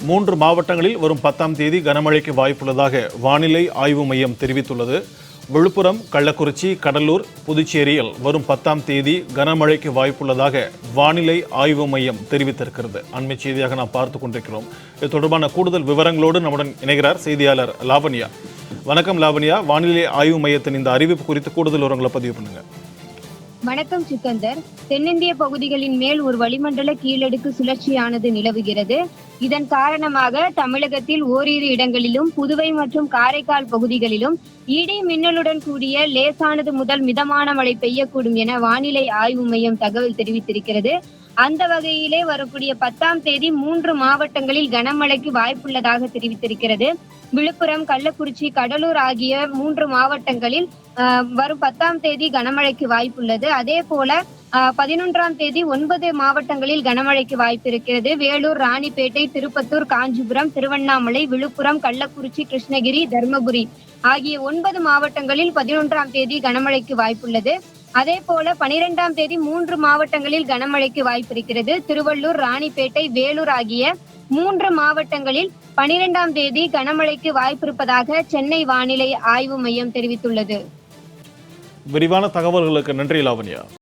மூன்று மாவட்டங்களில் வரும் 10ஆம் தேதி கனமழைக்கு வாய்ப்புள்ளதாக வானிலை ஆய்வு மையம் தெரிவித்துள்ளது. விழுப்புரம், கள்ளக்குறிச்சி, கடலூர், புதுச்சேரியில் வரும் 10ஆம் தேதி கனமழைக்கு வாய்ப்புள்ளதாக வானிலை ஆய்வு மையம் தெரிவித்திருக்கிறது. அண்மை செய்தியாக நாம் பார்த்துக் கொண்டிருக்கிறோம். இது தொடர்பான கூடுதல் விவரங்களோடு நம்முடன் இணைகிறார் செய்தியாளர் லாவண்யா. வணக்கம் லாவண்யா, வானிலை ஆய்வு மையத்தின் இந்த அறிவிப்பு குறித்து கூடுதல் விவரங்களை பதிவு பண்ணுங்க. வணக்கம் சிக்கந்தர். தென்னிந்திய பகுதிகளின் மேல் ஒரு வளிமண்டல கீழடுக்கு சுழற்சியானது நிலவுகிறது. இதன் காரணமாக தமிழகத்தில் ஓரிரு இடங்களிலும், புதுவை மற்றும் காரைக்கால் பகுதிகளிலும் இடி மின்னலுடன் கூடிய லேசானது முதல் மிதமான மழை பெய்யக்கூடும் என வானிலை ஆய்வு மையம் தகவல் தெரிவித்திருக்கிறது. அந்த வகையிலே வரக்கூடிய 10ஆம் தேதி 3 மாவட்டங்களில் கனமழைக்கு வாய்ப்புள்ளதாக தெரிவித்திருக்கிறது. விழுப்புரம், கள்ளக்குறிச்சி, கடலூர் ஆகிய 3 மாவட்டங்களில் வரும் 10ஆம் தேதி கனமழைக்கு வாய்ப்புள்ளது. அதே போல 11ஆம் தேதி 9 மாவட்டங்களில் கனமழைக்கு வாய்ப்பு இருக்கிறது. வேலூர், ராணிப்பேட்டை, திருப்பத்தூர், காஞ்சிபுரம், திருவண்ணாமலை, விழுப்புரம், கள்ளக்குறிச்சி, கிருஷ்ணகிரி, தர்மபுரி ஆகிய 9 மாவட்டங்களில் 11ஆம் தேதி கனமழைக்கு வாய்ப்புள்ளது. அதே போல 12ஆம் தேதி 3 மாவட்டங்களில் கனமழைக்கு வாய்ப்பு இருக்கிறது. திருவள்ளூர், ராணிப்பேட்டை, வேலூர் ஆகிய 3 மாவட்டங்களில் 12ஆம் தேதி கனமழைக்கு வாய்ப்பிருப்பதாக சென்னை வானிலை ஆய்வு மையம் தெரிவித்துள்ளது. விரிவான தகவல்களுக்கு நன்றி லாவண்யா.